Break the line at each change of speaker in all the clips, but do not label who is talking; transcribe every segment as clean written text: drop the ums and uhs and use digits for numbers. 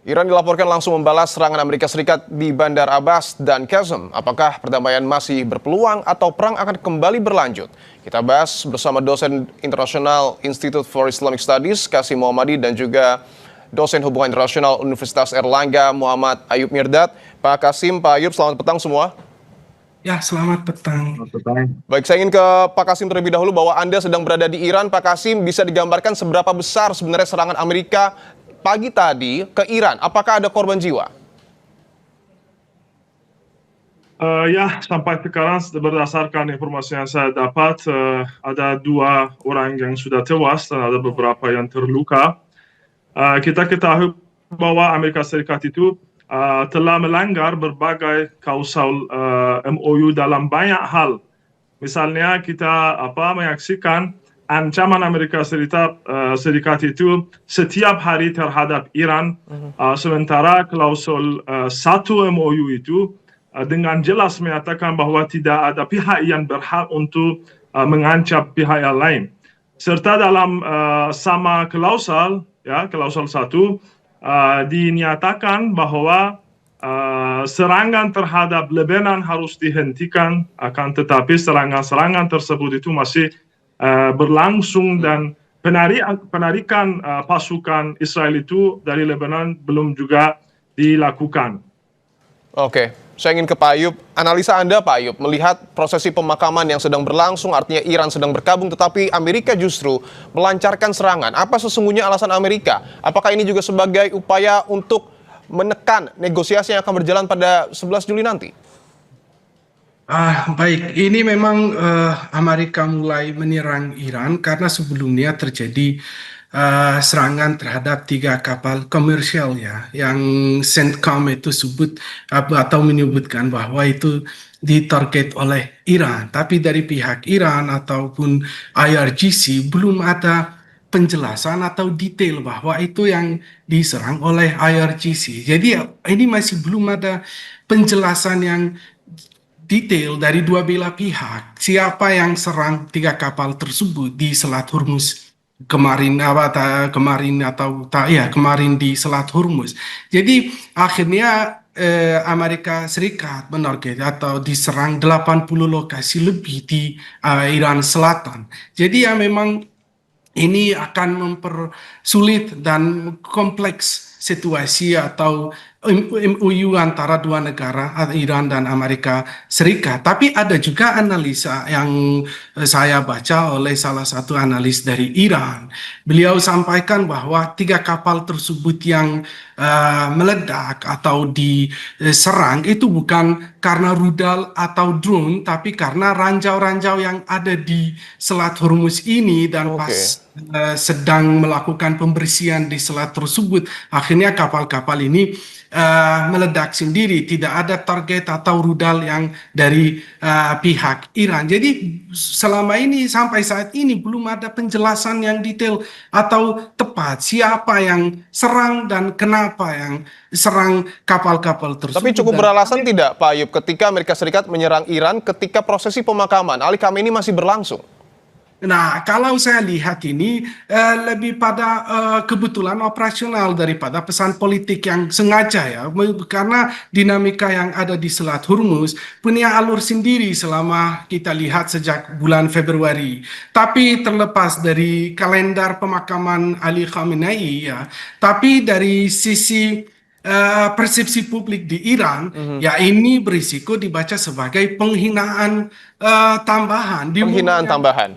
Iran dilaporkan langsung membalas serangan Amerika Serikat di Bandar Abbas dan Qasem. Apakah perdamaian masih berpeluang atau perang akan kembali berlanjut? Kita bahas bersama dosen internasional Institute for Islamic Studies, Qasim Muhammadi, dan juga dosen hubungan internasional Universitas Erlangga, Muhammad Ayub Mirdad. Pak Qasim, Pak Ayub, selamat petang semua.
Ya, selamat petang.
Baik, saya ingin ke Pak Qasim terlebih dahulu bahwa Anda sedang berada di Iran. Pak Qasim, bisa digambarkan seberapa besar sebenarnya serangan Amerika pagi tadi ke Iran? Apakah ada korban jiwa?
Ya, sampai sekarang berdasarkan informasi yang saya dapat, ada 2 orang yang sudah tewas dan ada beberapa yang terluka. Kita ketahui bahwa Amerika Serikat itu telah melanggar berbagai klausul MOU dalam banyak hal. Misalnya kita menyaksikan ancaman Amerika Serikat itu setiap hari terhadap Iran, sementara klausul 1 MOU itu dengan jelas menyatakan bahwa tidak ada pihak yang berhak untuk mengancam pihak yang lain. Serta dalam sama klausul, klausul 1, dinyatakan bahwa serangan terhadap Lebanon harus dihentikan, akan tetapi serangan-serangan tersebut itu masih berlangsung dan penarikan pasukan Israel itu dari Lebanon belum juga dilakukan.
Oke, saya ingin ke Pak Ayub. Analisa Anda, Pak Ayub, melihat prosesi pemakaman yang sedang berlangsung, artinya Iran sedang berkabung, tetapi Amerika justru melancarkan serangan. Apa sesungguhnya alasan Amerika? Apakah ini juga sebagai upaya untuk menekan negosiasi yang akan berjalan pada 11 Juli nanti?
Baik, ini memang Amerika mulai menyerang Iran karena sebelumnya terjadi serangan terhadap 3 kapal komersial yang CENTCOM itu sebut atau menyebutkan bahwa itu ditarget oleh Iran. Tapi dari pihak Iran ataupun IRGC belum ada penjelasan atau detail bahwa itu yang diserang oleh IRGC. Jadi ini masih belum ada penjelasan yang detail dari dua belah pihak siapa yang serang 3 kapal tersebut di Selat Hormuz kemarin di Selat Hormuz. Jadi akhirnya Amerika Serikat menarget atau diserang 80 lokasi lebih di Iran Selatan. Jadi ya memang ini akan mempersulit dan kompleks situasi atau MOU antara 2 negara, Iran dan Amerika Serikat. Tapi ada juga analisa yang saya baca oleh salah satu analis dari Iran. Beliau sampaikan bahwa 3 kapal tersebut yang meledak atau diserang itu bukan karena rudal atau drone, tapi karena ranjau-ranjau yang ada di Selat Hormuz ini dan pas sedang melakukan pembersihan di selat tersebut, akhirnya kapal-kapal ini meledak sendiri, tidak ada target atau rudal yang dari pihak Iran. Jadi selama ini sampai saat ini belum ada penjelasan yang detail atau tepat siapa yang serang dan kenapa yang serang kapal-kapal tersebut.
Tapi cukup beralasan tidak, Pak Ayub, ketika Amerika Serikat menyerang Iran ketika prosesi pemakaman Ali Khamenei masih berlangsung?
Nah, kalau saya lihat ini lebih pada kebetulan operasional daripada pesan politik yang sengaja ya, karena dinamika yang ada di Selat Hormuz punya alur sendiri selama kita lihat sejak bulan Februari. Tapi terlepas dari kalender pemakaman Ali Khamenei ya, tapi dari sisi persepsi publik di Iran, ya ini berisiko dibaca sebagai penghinaan tambahan.
Penghinaan tambahan.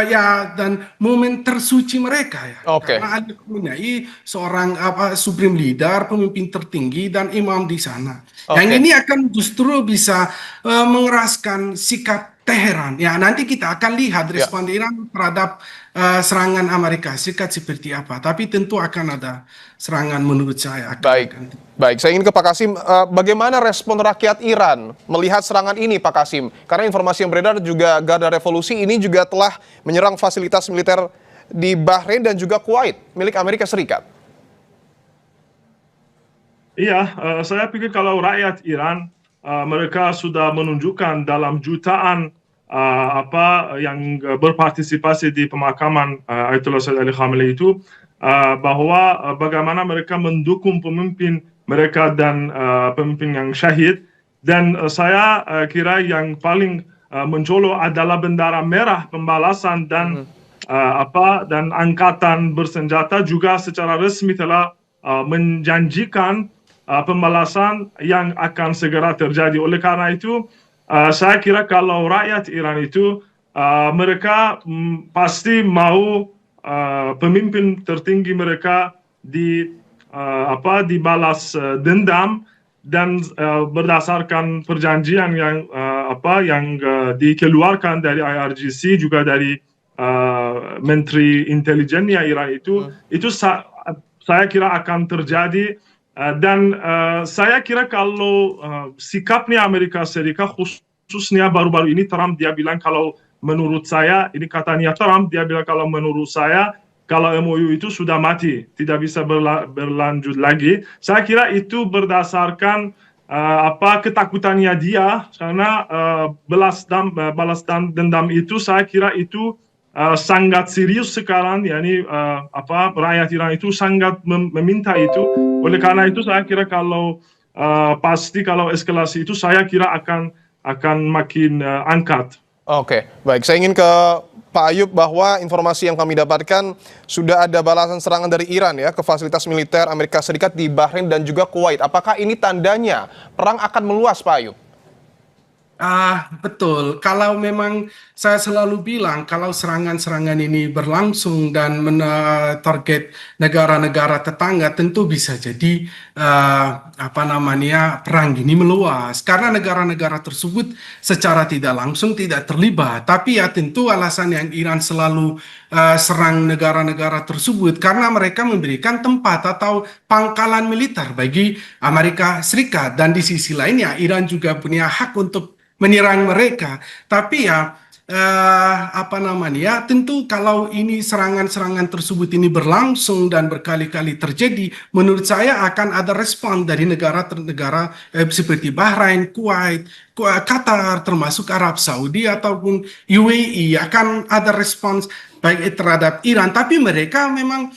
Ya, dan momen tersuci mereka ya. Karena Ali Khamenei seorang supreme leader, pemimpin tertinggi dan imam di sana. Yang ini akan justru bisa mengeraskan sikap Teheran. Ya, nanti kita akan lihat respon Iran terhadap serangan Amerika Serikat seperti apa. Tapi tentu akan ada serangan menurut saya.
Baik, saya ingin ke Pak Qasim. Bagaimana respon rakyat Iran melihat serangan ini, Pak Qasim? Karena informasi yang beredar juga Garda Revolusi ini juga telah menyerang fasilitas militer di Bahrain dan juga Kuwait milik Amerika Serikat.
Iya, saya pikir kalau rakyat Iran mereka sudah menunjukkan dalam jutaan yang berpartisipasi di pemakaman Ayatollah Said Ali Khamenei itu bahwa bagaimana mereka mendukung pemimpin mereka dan pemimpin yang syahid. Dan saya kira yang paling mencolok adalah bendera merah pembalasan dan dan angkatan bersenjata juga secara resmi telah menjanjikan pembalasan yang akan segera terjadi. Oleh karena itu, saya kira kalau rakyat Iran itu mereka pasti mau pemimpin tertinggi mereka dibalas dendam dan berdasarkan perjanjian yang dikeluarkan dari IRGC juga dari Menteri Intelijennya Iran itu saya kira akan terjadi. Dan saya kira kalau sikapnya Amerika Serikat khususnya baru-baru ini Trump dia bilang kalau menurut saya, ini katanya Trump, dia bilang kalau menurut saya kalau MOU itu sudah mati, tidak bisa berlanjut lagi. Saya kira itu berdasarkan ketakutannya dia karena balas dendam itu saya kira itu sangat serius sekarang, yakni rakyat Iran itu sangat meminta itu. Oleh karena itu saya kira kalau pasti kalau eskalasi itu saya kira akan makin angkat.
Oke, baik. Saya ingin ke Pak Ayub bahwa informasi yang kami dapatkan sudah ada balasan serangan dari Iran ya ke fasilitas militer Amerika Serikat di Bahrain dan juga Kuwait. Apakah ini tandanya perang akan meluas, Pak Ayub?
Betul. Kalau memang saya selalu bilang kalau serangan-serangan ini berlangsung dan target negara-negara tetangga tentu bisa jadi perang ini meluas karena negara-negara tersebut secara tidak langsung tidak terlibat. Tapi ya tentu alasan yang Iran selalu serang negara-negara tersebut karena mereka memberikan tempat atau pangkalan militer bagi Amerika Serikat dan di sisi lainnya Iran juga punya hak untuk menyerang mereka. Tapi ya tentu kalau ini serangan-serangan tersebut ini berlangsung dan berkali-kali terjadi, menurut saya akan ada respon dari negara-negara seperti Bahrain, Kuwait, Qatar, termasuk Arab Saudi ataupun UAE akan ada respons baik terhadap Iran. Tapi mereka memang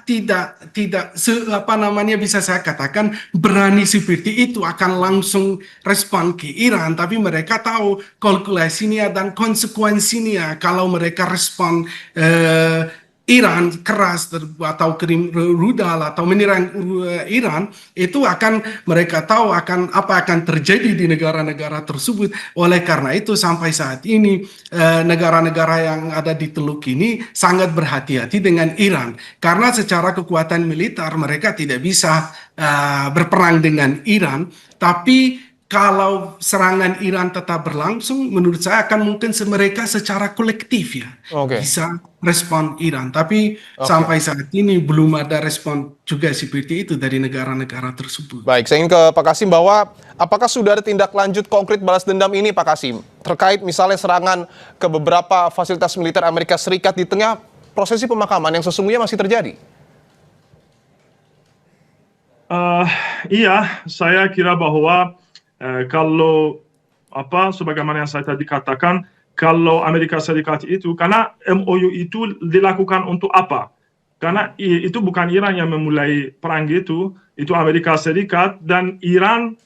tidak bisa saya katakan berani seperti itu akan langsung respon ke Iran, tapi mereka tahu kalkulasinya dan konsekuensinya kalau mereka respon Iran keras atau kirim rudal atau menyerang Iran, itu akan mereka tahu apa akan terjadi di negara-negara tersebut. Oleh karena itu sampai saat ini negara-negara yang ada di Teluk ini sangat berhati-hati dengan Iran karena secara kekuatan militer mereka tidak bisa berperang dengan Iran, tapi kalau serangan Iran tetap berlangsung, menurut saya akan mungkin mereka secara kolektif ya bisa respon Iran. Tapi sampai saat ini belum ada respon juga seperti itu dari negara-negara tersebut.
Baik, saya ingin ke Pak Kasim bahwa apakah sudah ada tindak lanjut konkret balas dendam ini Pak Kasim? Terkait misalnya serangan ke beberapa fasilitas militer Amerika Serikat di tengah prosesi pemakaman yang sesungguhnya masih terjadi?
Iya, saya kira bahwa kalau sebagaimana yang saya tadi katakan, kalau Amerika Serikat itu karena MOU itu dilakukan untuk apa? Karena itu bukan Iran yang memulai perang itu Amerika Serikat dan Iran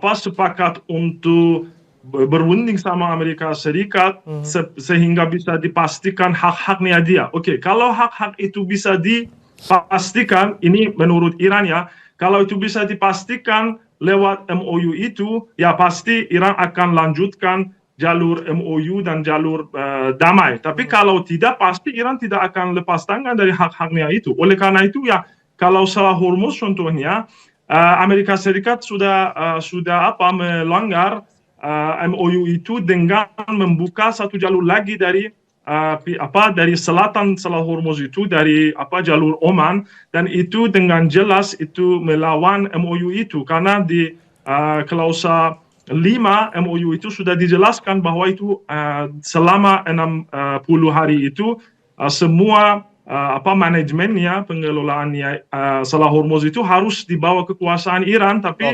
sepakat untuk berunding sama Amerika Serikat sehingga bisa dipastikan hak-haknya dia. Oke, kalau hak-hak itu bisa dipastikan, ini menurut Iran ya, kalau itu bisa dipastikan lewat MOU itu, ya pasti Iran akan lanjutkan jalur MOU dan jalur damai. Tapi kalau tidak, pasti Iran tidak akan lepas tangan dari hak-haknya itu. Oleh karena itu ya, kalau Selat Hormuz contohnya, Amerika Serikat sudah melanggar MOU itu dengan membuka satu jalur lagi dari selatan Selat Hormuz itu dari jalur Oman, dan itu dengan jelas itu melawan MOU itu karena di klausa 5 MOU itu sudah dijelaskan bahwa itu selama 60 hari itu semua manajemennya, pengelolaannya Selat Hormuz itu harus dibawa kekuasaan Iran, tapi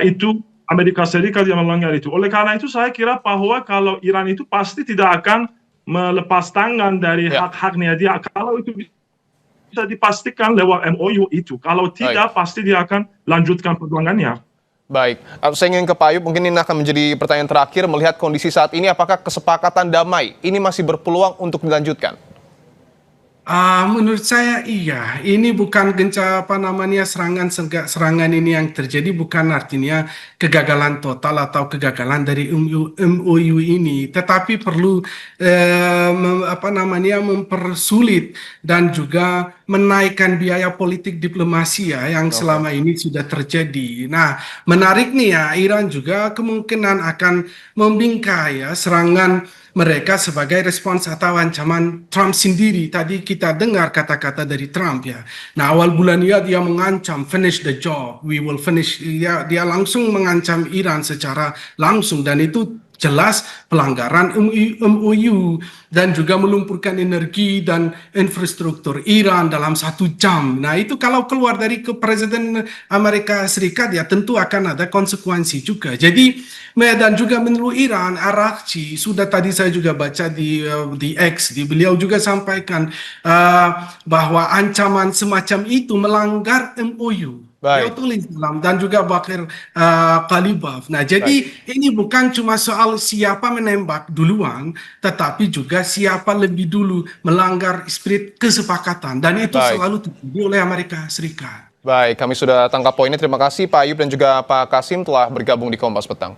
itu Amerika Serikat yang melanggar itu. Oleh karena itu saya kira bahwa kalau Iran itu pasti tidak akan melepas tangan dari hak-haknya dia. Kalau itu bisa dipastikan lewat MOU itu. Kalau tidak, pasti dia akan lanjutkan perjuangannya.
Baik, saya ingin ke Pak Ayub, mungkin ini akan menjadi pertanyaan terakhir, melihat kondisi saat ini, apakah kesepakatan damai ini masih berpeluang untuk dilanjutkan?
Menurut saya iya, ini bukan serangan ini yang terjadi bukan artinya kegagalan total atau kegagalan dari MOU ini, tetapi perlu mempersulit dan juga menaikkan biaya politik diplomasi ya yang selama ini sudah terjadi. Nah, menarik nih ya, Iran juga kemungkinan akan membingkai ya serangan mereka sebagai respons atau ancaman Trump sendiri. Tadi kita dengar kata-kata dari Trump ya. Nah, awal bulan dia mengancam finish the job, we will finish. Dia langsung mengancam Iran secara langsung dan itu jelas pelanggaran MOU dan juga melumpuhkan energi dan infrastruktur Iran dalam 1 jam. Nah, itu kalau keluar dari Presiden Amerika Serikat ya tentu akan ada konsekuensi juga. Jadi dan juga menurut Iran, Arakci sudah tadi saya juga baca di X, beliau juga sampaikan bahwa ancaman semacam itu melanggar MOU. Dia tulis dan juga Bakir Kalibaf. Nah, jadi ini bukan cuma soal siapa menembak duluan, tetapi juga siapa lebih dulu melanggar spirit kesepakatan. Dan itu selalu terjadi oleh Amerika Serikat.
Baik, kami sudah tangkap poinnya. Terima kasih Pak Ayub dan juga Pak Kasim telah bergabung di Kompas Petang.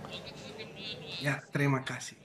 Ya, terima kasih.